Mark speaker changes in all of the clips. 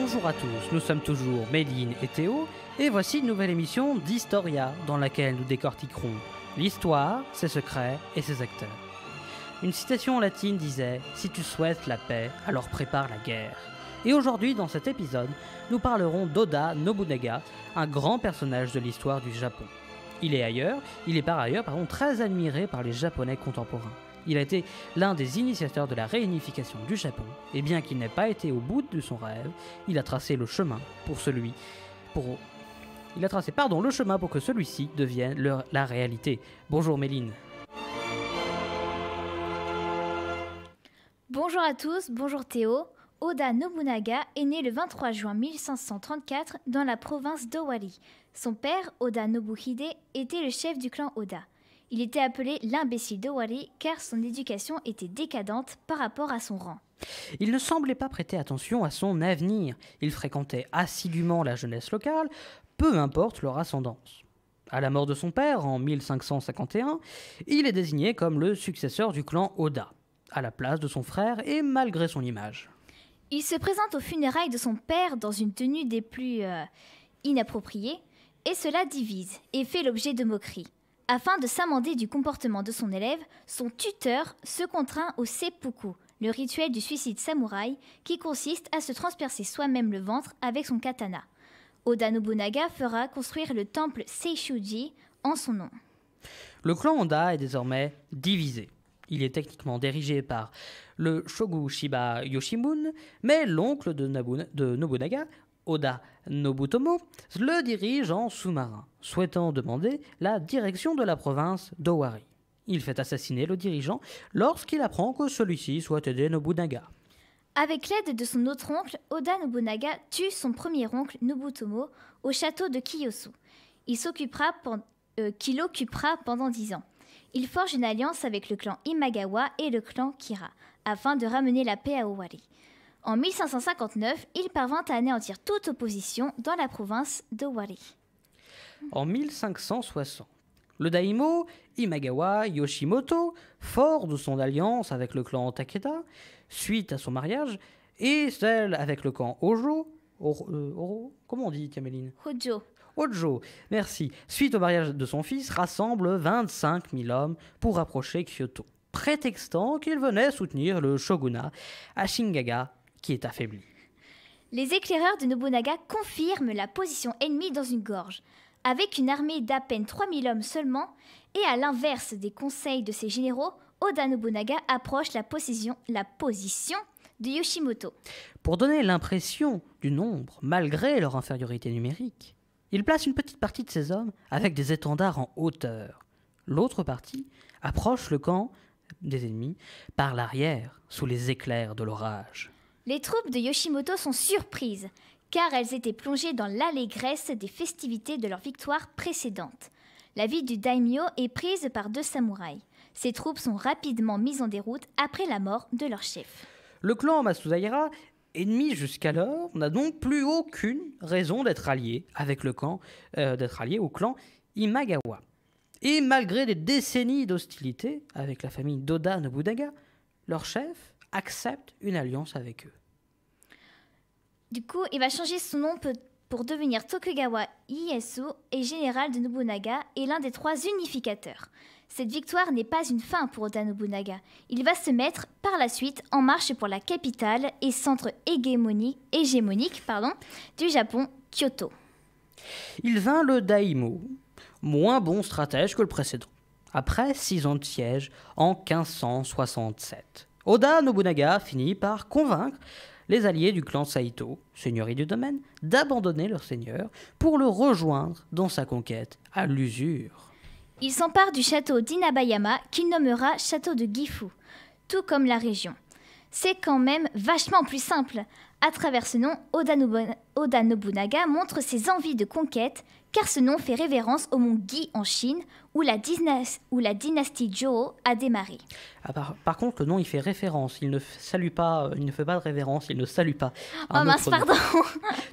Speaker 1: Bonjour à tous, nous sommes toujours Méline et Théo, et voici une nouvelle émission d'Historia dans laquelle nous décortiquerons l'histoire, ses secrets et ses acteurs. Une citation latine disait « Si tu souhaites la paix, alors prépare la guerre ». Et aujourd'hui, dans cet épisode, nous parlerons d'Oda Nobunaga, un grand personnage de l'histoire du Japon. Il est par ailleurs très admiré par les Japonais contemporains. Il a été l'un des initiateurs de la réunification du Japon, et bien qu'il n'ait pas été au bout de son rêve, il a tracé le chemin pour que celui-ci devienne la réalité. Bonjour Méline.
Speaker 2: Bonjour à tous, bonjour Théo. Oda Nobunaga est né le 23 juin 1534 dans la province d'Owari. Son père, Oda Nobuhide, était le chef du clan Oda. Il était appelé l'imbécile d'Owari car son éducation était décadente par rapport à son rang.
Speaker 1: Il ne semblait pas prêter attention à son avenir. Il fréquentait assidûment la jeunesse locale, peu importe leur ascendance. À la mort de son père, en 1551, il est désigné comme le successeur du clan Oda, à la place de son frère et malgré son image.
Speaker 2: Il se présente aux funérailles de son père dans une tenue des plus inappropriées, et cela divise et fait l'objet de moqueries. Afin de s'amender du comportement de son élève, son tuteur se contraint au seppuku, le rituel du suicide samouraï qui consiste à se transpercer soi-même le ventre avec son katana. Oda Nobunaga fera construire le temple Seishuji en son nom.
Speaker 1: Le clan Oda est désormais divisé. Il est techniquement dirigé par le shogun Shiba Yoshimune, mais l'oncle de Nobunaga, Oda Nobutomo, le dirige en sous-marin, souhaitant demander la direction de la province d'Owari. Il fait assassiner le dirigeant lorsqu'il apprend que celui-ci souhaite aider Nobunaga.
Speaker 2: Avec l'aide de son autre oncle, Oda Nobunaga tue son premier oncle Nobutomo au château de Kiyosu. Qu'il occupera pendant 10 ans. Il forge une alliance avec le clan Imagawa et le clan Kira, afin de ramener la paix à Owari. En 1559, il parvint à anéantir toute opposition dans la province d'Owari.
Speaker 1: En 1560, le daimyo Imagawa Yoshimoto, fort de son alliance avec le clan Takeda, suite à son mariage, et celle avec le clan comment on dit, Caméline ? Hojo, merci. Suite au mariage de son fils, rassemble 25 000 hommes pour rapprocher Kyoto, prétextant qu'il venait soutenir le shogunat Ashikaga qui est affaibli.
Speaker 2: Les éclaireurs de Nobunaga confirment la position ennemie dans une gorge. Avec une armée d'à peine 3 000 hommes seulement, et à l'inverse des conseils de ses généraux, Oda Nobunaga approche la position de Yoshimoto.
Speaker 1: Pour donner l'impression du nombre, malgré leur infériorité numérique, il place une petite partie de ses hommes avec des étendards en hauteur. L'autre partie approche le camp des ennemis par l'arrière, sous les éclairs de l'orage.
Speaker 2: Les troupes de Yoshimoto sont surprises, car elles étaient plongées dans l'allégresse des festivités de leur victoire précédente. La ville du daimyo est prise par 2 samouraïs. Ces troupes sont rapidement mises en déroute après la mort de leur chef.
Speaker 1: Le clan Matsudaira, ennemi jusqu'alors, n'a donc plus aucune raison d'être allié au clan Imagawa. Et malgré des décennies d'hostilité avec la famille d'Oda Nobunaga, leur chef accepte une alliance avec eux.
Speaker 2: Du coup, il va changer son nom pour devenir Tokugawa Ieyasu et général de Nobunaga et l'un des 3 unificateurs. Cette victoire n'est pas une fin pour Oda Nobunaga. Il va se mettre par la suite en marche pour la capitale et centre hégémonique du Japon, Kyoto.
Speaker 1: Il vint le daimyo, moins bon stratège que le précédent. Après 6 ans de siège en 1567, Oda Nobunaga finit par convaincre les alliés du clan Saito, seigneurie du domaine, d'abandonner leur seigneur pour le rejoindre dans sa conquête à l'usure.
Speaker 2: Il s'empare du château d'Inabayama qu'il nommera château de Gifu, tout comme la région. C'est quand même vachement plus simple. À travers ce nom, Oda Nobunaga montre ses envies de conquête, car ce nom fait révérence au mont Gi en Chine, où la dynastie Zhou a démarré.
Speaker 1: Par contre, le nom, il fait référence. Il ne salue pas, il ne fait pas de révérence, il ne salue pas.
Speaker 2: Oh mince, pardon.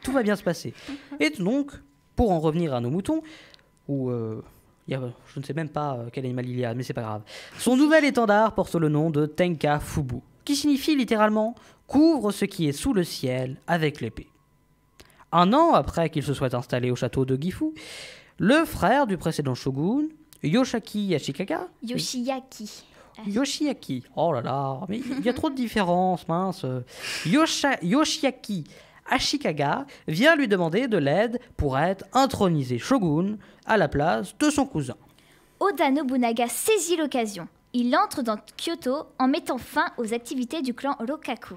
Speaker 1: Tout va bien se passer. Et donc, pour en revenir à nos moutons, je ne sais même pas quel animal il y a, mais c'est pas grave. Son nouvel étendard porte le nom de Tenka Fubu, qui signifie littéralement « couvre ce qui est sous le ciel avec l'épée ». Un an après qu'il se soit installé au château de Gifu, le frère du précédent shogun, Yoshiaki Ashikaga, Yoshiaki, oh là là, mais il y a trop de différences, mince. Yoshiaki Ashikaga vient lui demander de l'aide pour être intronisé shogun à la place de son cousin.
Speaker 2: Oda Nobunaga saisit l'occasion. Il entre dans Kyoto en mettant fin aux activités du clan Rokaku.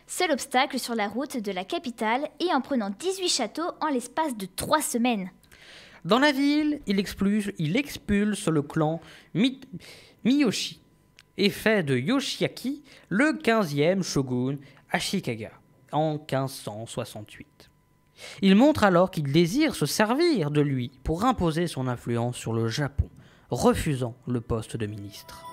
Speaker 2: Seul obstacle sur la route de la capitale et en prenant 18 châteaux en l'espace de 3 semaines.
Speaker 1: Dans la ville, il expulse le clan Miyoshi et fait de Yoshiaki le 15e shogun Ashikaga en 1568. Il montre alors qu'il désire se servir de lui pour imposer son influence sur le Japon, refusant le poste de ministre.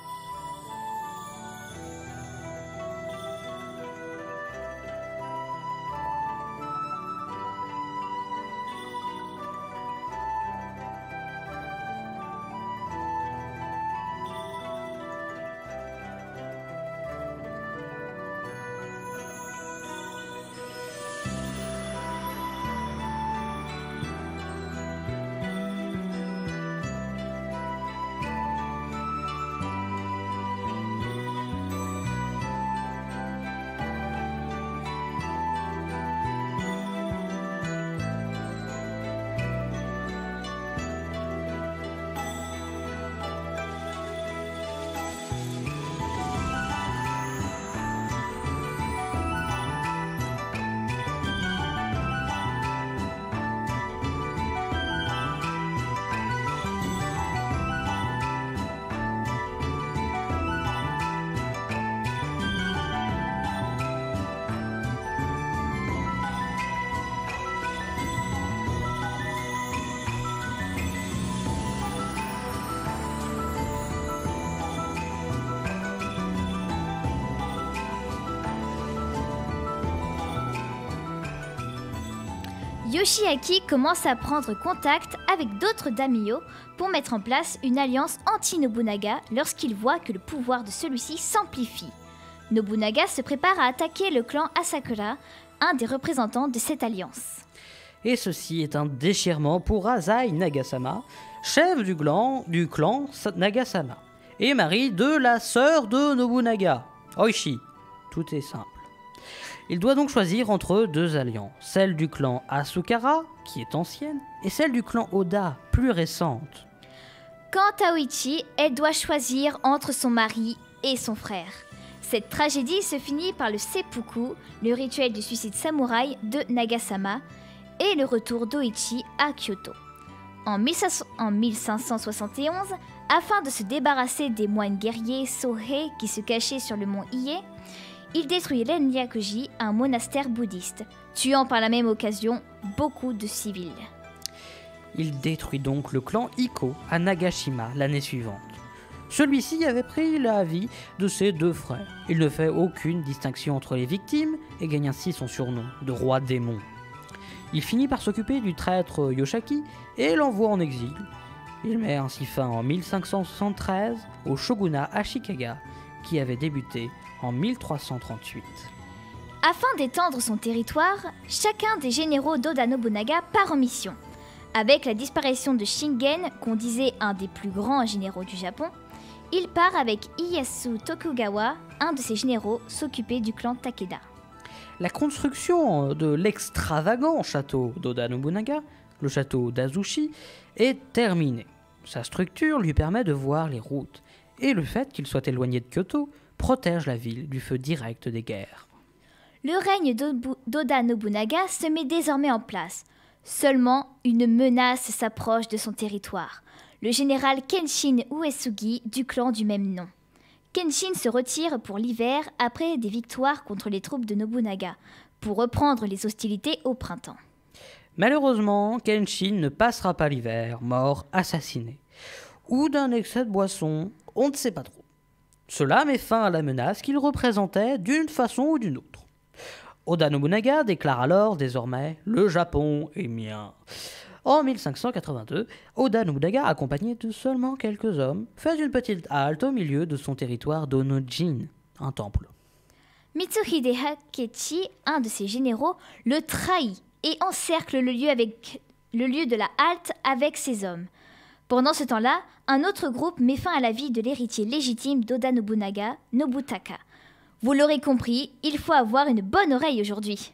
Speaker 2: Yoshiaki commence à prendre contact avec d'autres daimyo pour mettre en place une alliance anti-Nobunaga lorsqu'il voit que le pouvoir de celui-ci s'amplifie. Nobunaga se prépare à attaquer le clan Asakura, un des représentants de cette alliance.
Speaker 1: Et ceci est un déchirement pour Asai Nagasama, chef du clan Nagasama, et mari de la sœur de Nobunaga, Oishi. Tout est simple. Il doit donc choisir entre deux alliances, celle du clan Asukara, qui est ancienne, et celle du clan Oda, plus récente.
Speaker 2: Quant à Oichi, elle doit choisir entre son mari et son frère. Cette tragédie se finit par le seppuku, le rituel du suicide samouraï de Nagasama, et le retour d'Oichi à Kyoto. En 1571, afin de se débarrasser des moines guerriers Sohei qui se cachaient sur le mont Ie, il détruit l'Enryakuji, un monastère bouddhiste, tuant par la même occasion beaucoup de civils.
Speaker 1: Il détruit donc le clan Iko à Nagashima l'année suivante. Celui-ci avait pris la vie de ses deux frères. Il ne fait aucune distinction entre les victimes et gagne ainsi son surnom de roi démon. Il finit par s'occuper du traître Yoshiaki et l'envoie en exil. Il met ainsi fin en 1573 au shogunat Ashikaga qui avait débuté en 1338.
Speaker 2: Afin d'étendre son territoire, chacun des généraux d'Oda Nobunaga part en mission. Avec la disparition de Shingen, qu'on disait un des plus grands généraux du Japon, il part avec Ieyasu Tokugawa, un de ses généraux, s'occuper du clan Takeda.
Speaker 1: La construction de l'extravagant château d'Oda Nobunaga, le château d'Azushi, est terminée. Sa structure lui permet de voir les routes, et le fait qu'il soit éloigné de Kyoto protège la ville du feu direct des guerres.
Speaker 2: Le règne d'Oda Nobunaga se met désormais en place. Seulement, une menace s'approche de son territoire. Le général Kenshin Uesugi du clan du même nom. Kenshin se retire pour l'hiver après des victoires contre les troupes de Nobunaga, pour reprendre les hostilités au printemps.
Speaker 1: Malheureusement, Kenshin ne passera pas l'hiver, mort assassiné. Ou d'un excès de boisson, on ne sait pas trop. Cela met fin à la menace qu'il représentait d'une façon ou d'une autre. Oda Nobunaga déclare alors désormais « Le Japon est mien ». En 1582, Oda Nobunaga, accompagné de seulement quelques hommes, fait une petite halte au milieu de son territoire d'Onojin, un temple.
Speaker 2: Mitsuhide Hakechi, un de ses généraux, le trahit et encercle le lieu de la halte avec ses hommes. Pendant ce temps-là, un autre groupe met fin à la vie de l'héritier légitime d'Oda Nobunaga, Nobutaka. Vous l'aurez compris, il faut avoir une bonne oreille aujourd'hui.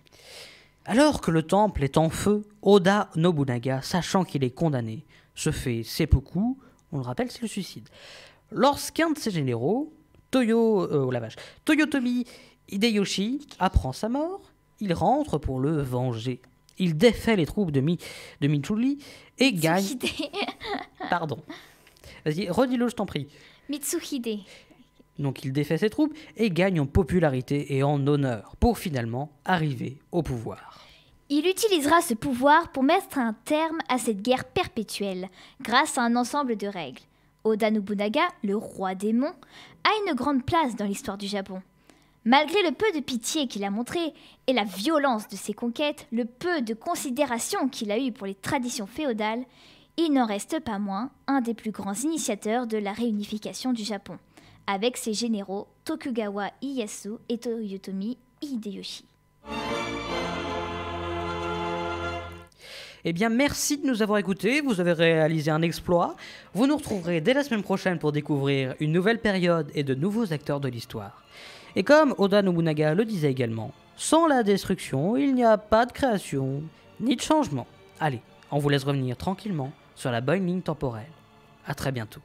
Speaker 1: Alors que le temple est en feu, Oda Nobunaga, sachant qu'il est condamné, se fait seppuku, on le rappelle, c'est le suicide. Lorsqu'un de ses généraux, Toyotomi Hideyoshi, apprend sa mort, il rentre pour le venger. Il défait les troupes de Mitsuhide et gagne... Pardon. Vas-y, redis-le, je t'en prie.
Speaker 2: Mitsuhide.
Speaker 1: Donc il défait ses troupes et gagne en popularité et en honneur pour finalement arriver au pouvoir.
Speaker 2: Il utilisera ce pouvoir pour mettre un terme à cette guerre perpétuelle grâce à un ensemble de règles. Oda Nobunaga, le roi démon, a une grande place dans l'histoire du Japon. Malgré le peu de pitié qu'il a montré et la violence de ses conquêtes, le peu de considération qu'il a eu pour les traditions féodales, il n'en reste pas moins un des plus grands initiateurs de la réunification du Japon, avec ses généraux Tokugawa Ieyasu et Toyotomi Hideyoshi.
Speaker 1: Eh bien, merci de nous avoir écoutés, vous avez réalisé un exploit. Vous nous retrouverez dès la semaine prochaine pour découvrir une nouvelle période et de nouveaux acteurs de l'histoire. Et comme Oda Nobunaga le disait également, sans la destruction, il n'y a pas de création, ni de changement. Allez, on vous laisse revenir tranquillement sur la bonne ligne temporelle. À très bientôt.